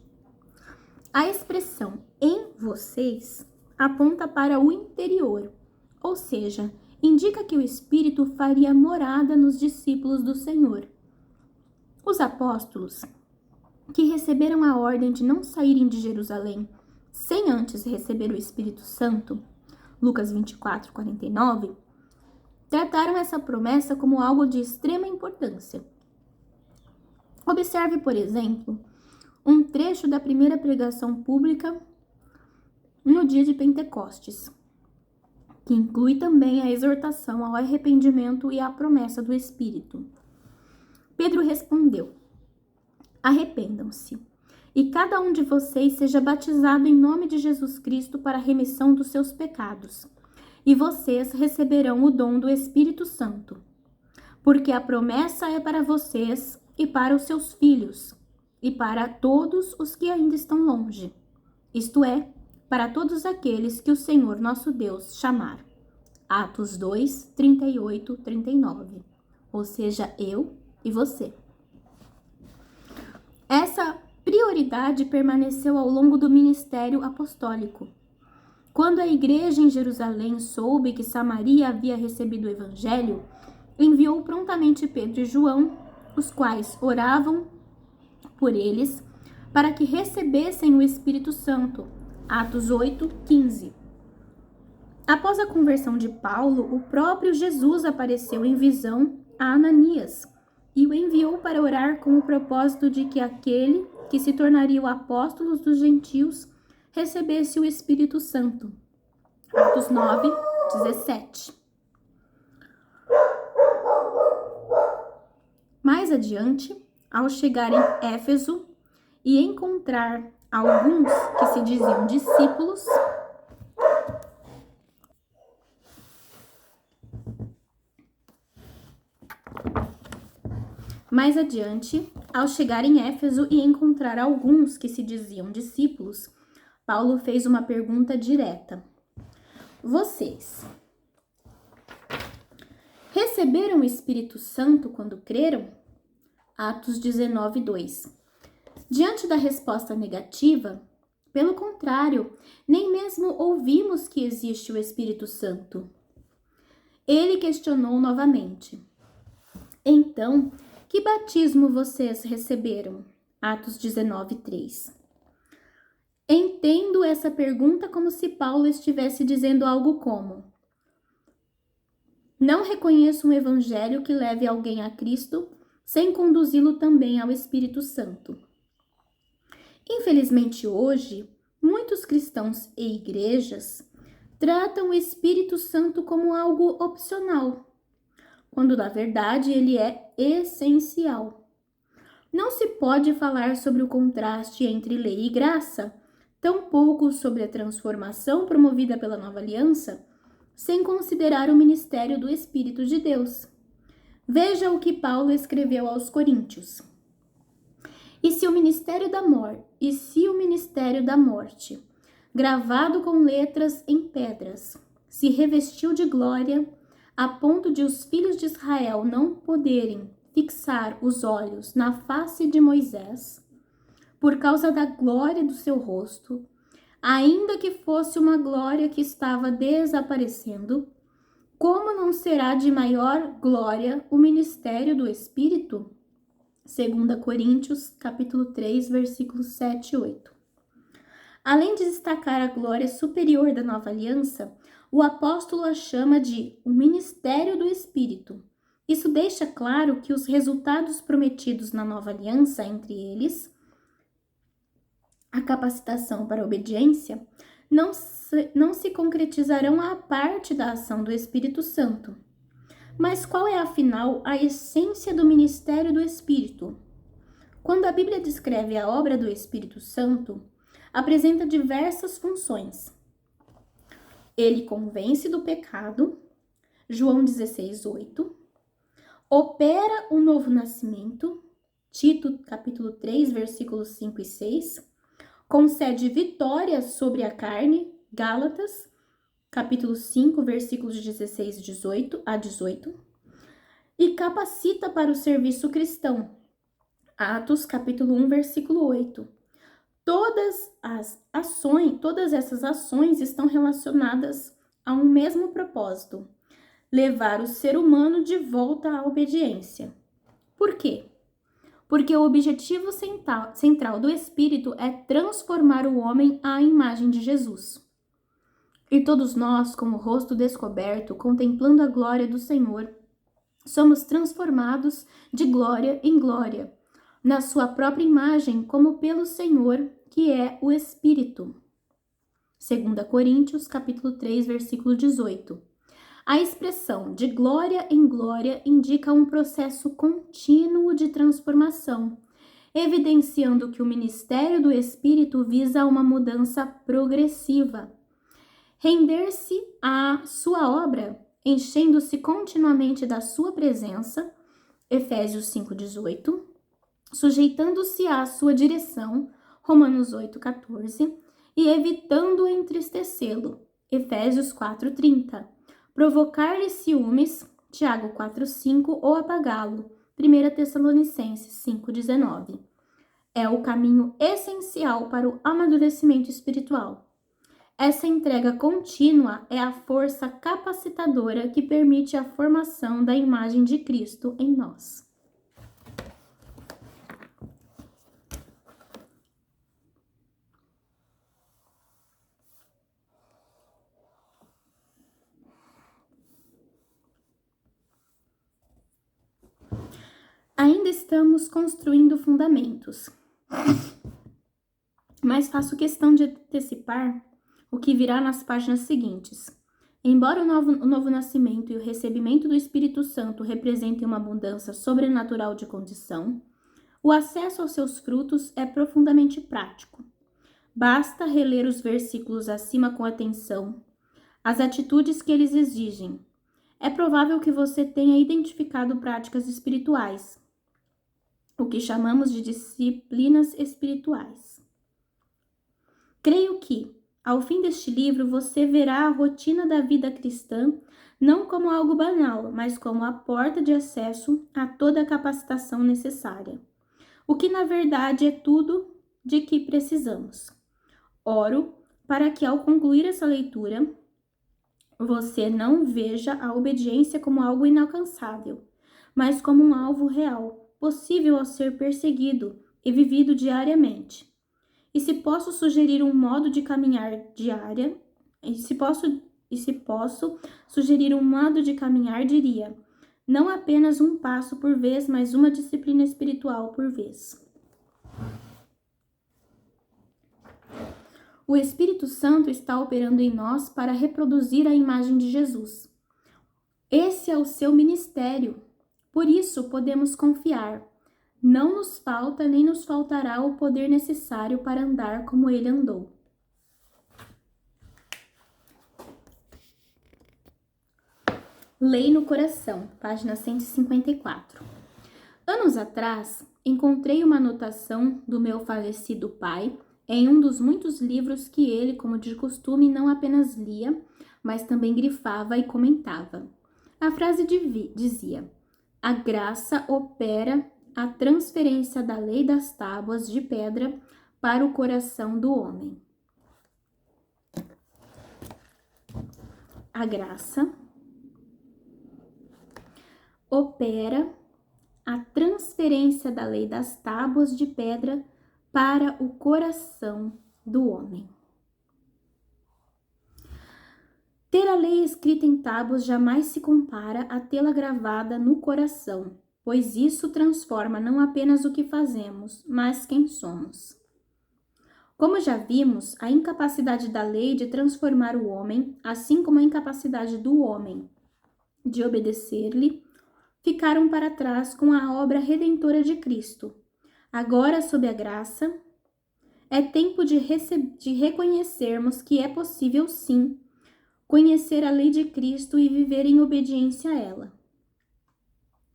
A expressão em vocês aponta para o interior, ou seja, indica que o Espírito faria morada nos discípulos do Senhor. Os apóstolos, que receberam a ordem de não saírem de Jerusalém sem antes receber o Espírito Santo, Lucas 24, 49, trataram essa promessa como algo de extrema importância. Observe, por exemplo, um trecho da primeira pregação pública no dia de Pentecostes, que inclui também a exortação ao arrependimento e a promessa do Espírito. Pedro respondeu: arrependam-se, e cada um de vocês seja batizado em nome de Jesus Cristo para a remissão dos seus pecados, e vocês receberão o dom do Espírito Santo, porque a promessa é para vocês e para os seus filhos, e para todos os que ainda estão longe, isto é, para todos aqueles que o Senhor nosso Deus chamar. Atos 2, 38, 39. Ou seja, eu e você. Essa prioridade permaneceu ao longo do ministério apostólico. Quando a igreja em Jerusalém soube que Samaria havia recebido o evangelho, enviou prontamente Pedro e João, os quais oravam por eles para que recebessem o Espírito Santo. Atos 8, 15. Após a conversão de Paulo, o próprio Jesus apareceu em visão a Ananias e o enviou para orar com o propósito de que aquele que se tornaria o apóstolo dos gentios recebesse o Espírito Santo. Atos 9, 17. Mais adiante, ao chegar em Éfeso e encontrar alguns que se diziam discípulos, Paulo fez uma pergunta direta. Vocês receberam o Espírito Santo quando creram? Atos 19, 2. Diante da resposta negativa, pelo contrário, nem mesmo ouvimos que existe o Espírito Santo. Ele questionou novamente. Então, que batismo vocês receberam? Atos 19, 3. Entendo essa pergunta como se Paulo estivesse dizendo algo como: não reconheço um evangelho que leve alguém a Cristo sem conduzi-lo também ao Espírito Santo. Infelizmente hoje, muitos cristãos e igrejas tratam o Espírito Santo como algo opcional, quando na verdade ele é essencial. Não se pode falar sobre o contraste entre lei e graça, tampouco sobre a transformação promovida pela nova aliança, sem considerar o ministério do Espírito de Deus. Veja o que Paulo escreveu aos Coríntios. E se o ministério da morte, gravado com letras em pedras, se revestiu de glória, a ponto de os filhos de Israel não poderem fixar os olhos na face de Moisés, por causa da glória do seu rosto, ainda que fosse uma glória que estava desaparecendo, como não será de maior glória o ministério do Espírito? 2 Coríntios, capítulo 3, versículos 7 e 8. Além de destacar a glória superior da nova aliança, o apóstolo a chama de o ministério do Espírito. Isso deixa claro que os resultados prometidos na nova aliança, entre eles a capacitação para a obediência, não se concretizarão à parte da ação do Espírito Santo. Mas qual é, afinal, a essência do ministério do Espírito? Quando a Bíblia descreve a obra do Espírito Santo, apresenta diversas funções. Ele convence do pecado, João 16:8, opera o novo nascimento, Tito, capítulo 3, versículos 5 e 6, concede vitória sobre a carne, Gálatas, capítulo 5, versículos 16 a 18, e capacita para o serviço cristão, Atos, capítulo 1, versículo 8. Todas essas ações estão relacionadas a um mesmo propósito: levar o ser humano de volta à obediência. Por quê? Porque o objetivo central do Espírito é transformar o homem à imagem de Jesus. E todos nós, com o rosto descoberto, contemplando a glória do Senhor, somos transformados de glória em glória, na sua própria imagem, como pelo Senhor, que é o Espírito. 2 Coríntios, capítulo 3, versículo 18. A expressão de glória em glória indica um processo contínuo de transformação, evidenciando que o ministério do Espírito visa uma mudança progressiva. Render-se à sua obra, enchendo-se continuamente da sua presença, Efésios 5:18, sujeitando-se à sua direção, Romanos 8:14, e evitando entristecê-lo, Efésios 4:30, provocar-lhe ciúmes, Tiago 4:5, ou apagá-lo, 1 Tessalonicenses 5:19. É o caminho essencial para o amadurecimento espiritual. Essa entrega contínua é a força capacitadora que permite a formação da imagem de Cristo em nós. Ainda estamos construindo fundamentos, mas faço questão de antecipar o que virá nas páginas seguintes. Embora o novo nascimento e o recebimento do Espírito Santo representem uma mudança sobrenatural de condição, o acesso aos seus frutos é profundamente prático. Basta reler os versículos acima com atenção, as atitudes que eles exigem. É provável que você tenha identificado práticas espirituais, o que chamamos de disciplinas espirituais. Creio que, ao fim deste livro, você verá a rotina da vida cristã não como algo banal, mas como a porta de acesso a toda a capacitação necessária, o que na verdade é tudo de que precisamos. Oro para que, ao concluir essa leitura, você não veja a obediência como algo inalcançável, mas como um alvo real, possível ao ser perseguido e vivido diariamente. E se posso sugerir um modo de caminhar diária, sugerir um modo de caminhar, diria: não apenas um passo por vez, mas uma disciplina espiritual por vez. O Espírito Santo está operando em nós para reproduzir a imagem de Jesus. Esse é o seu ministério. Por isso, podemos confiar. Não nos falta nem nos faltará o poder necessário para andar como ele andou. Lei no Coração, página 154. Anos atrás, encontrei uma anotação do meu falecido pai em um dos muitos livros que ele, como de costume, não apenas lia, mas também grifava e comentava. A frase dizia: a graça opera a transferência da lei das tábuas de pedra para o coração do homem. A graça opera a transferência da lei das tábuas de pedra para o coração do homem. Ter a lei escrita em tábuas jamais se compara a tê-la gravada no coração, pois isso transforma não apenas o que fazemos, mas quem somos. Como já vimos, a incapacidade da lei de transformar o homem, assim como a incapacidade do homem de obedecer-lhe, ficaram para trás com a obra redentora de Cristo. Agora, sob a graça, é tempo de reconhecermos que é possível, sim, conhecer a lei de Cristo e viver em obediência a ela.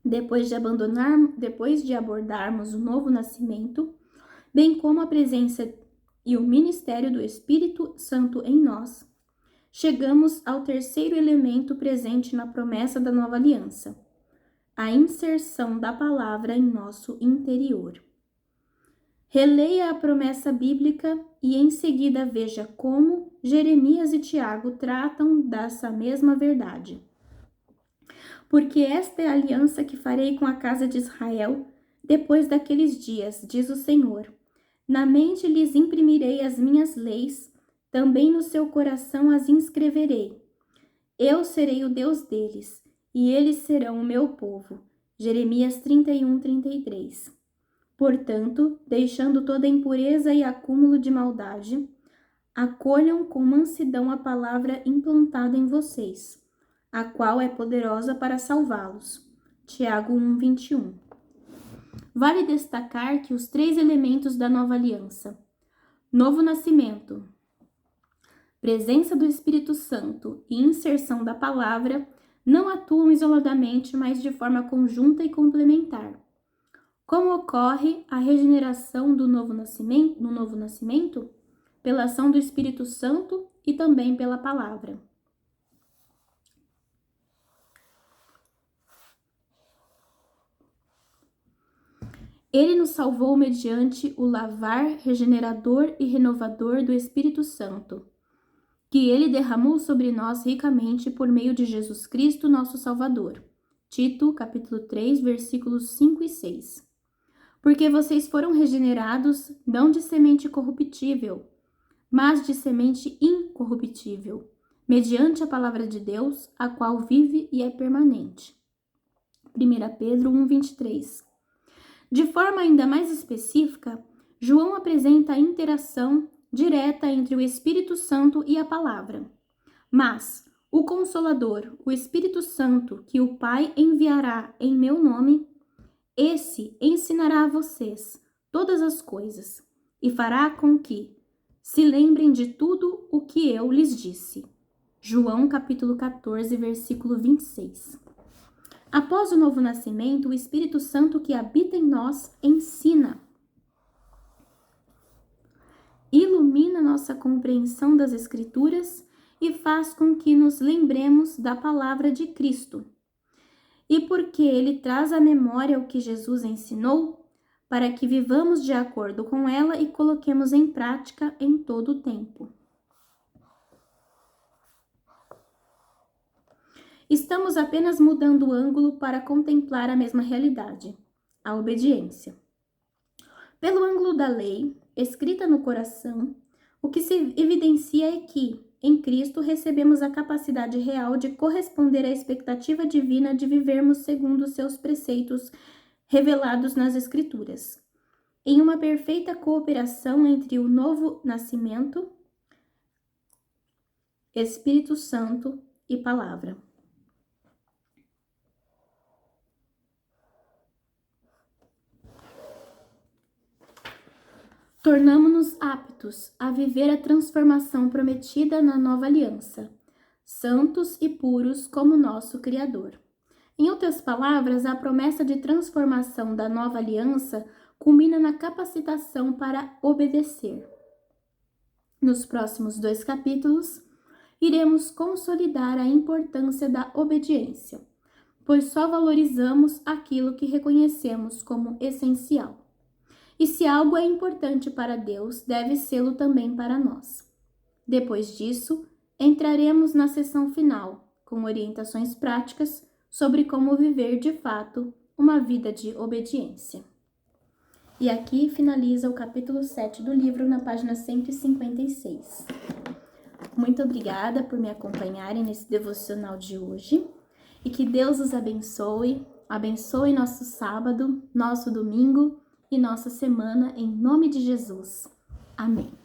Depois de abordarmos o novo nascimento, bem como a presença e o ministério do Espírito Santo em nós, chegamos ao terceiro elemento presente na promessa da nova aliança: a inserção da palavra em nosso interior. Releia a promessa bíblica e em seguida veja como Jeremias e Tiago tratam dessa mesma verdade. Porque esta é a aliança que farei com a casa de Israel depois daqueles dias, diz o Senhor. Na mente lhes imprimirei as minhas leis, também no seu coração as inscreverei. Eu serei o Deus deles, e eles serão o meu povo. Jeremias 31:33. Portanto, deixando toda impureza e acúmulo de maldade, acolham com mansidão a palavra implantada em vocês, a qual é poderosa para salvá-los. Tiago 1:21. Vale destacar que os três elementos da nova aliança, novo nascimento, presença do Espírito Santo e inserção da palavra, não atuam isoladamente, mas de forma conjunta e complementar. Como ocorre a regeneração do novo nascimento? Pela ação do Espírito Santo e também pela palavra. Ele nos salvou mediante o lavar regenerador e renovador do Espírito Santo, que ele derramou sobre nós ricamente por meio de Jesus Cristo, nosso Salvador. Tito, capítulo 3, versículos 5 e 6. Porque vocês foram regenerados não de semente corruptível, mas de semente incorruptível, mediante a palavra de Deus, a qual vive e é permanente. 1 Pedro 1:23. De forma ainda mais específica, João apresenta a interação direta entre o Espírito Santo e a palavra. Mas o Consolador, o Espírito Santo, que o Pai enviará em meu nome, esse ensinará a vocês todas as coisas e fará com que se lembrem de tudo o que eu lhes disse. João capítulo 14, versículo 26. Após o novo nascimento, o Espírito Santo que habita em nós ensina, ilumina nossa compreensão das Escrituras e faz com que nos lembremos da palavra de Cristo. E porque ele traz à memória o que Jesus ensinou, para que vivamos de acordo com ela e coloquemos em prática em todo o tempo. Estamos apenas mudando o ângulo para contemplar a mesma realidade, a obediência. Pelo ângulo da lei, escrita no coração, o que se evidencia é que, em Cristo, recebemos a capacidade real de corresponder à expectativa divina de vivermos segundo os seus preceitos revelados nas Escrituras, em uma perfeita cooperação entre o novo nascimento, Espírito Santo e Palavra. Tornamo-nos aptos a viver a transformação prometida na nova aliança, santos e puros como nosso Criador. Em outras palavras, a promessa de transformação da nova aliança culmina na capacitação para obedecer. Nos próximos 2 capítulos, iremos consolidar a importância da obediência, pois só valorizamos aquilo que reconhecemos como essencial. E se algo é importante para Deus, deve sê-lo também para nós. Depois disso, entraremos na sessão final, com orientações práticas sobre como viver de fato uma vida de obediência. E aqui finaliza o capítulo 7 do livro na página 156. Muito obrigada por me acompanharem nesse devocional de hoje e que Deus os abençoe, abençoe nosso sábado, nosso domingo e nossa semana em nome de Jesus. Amém.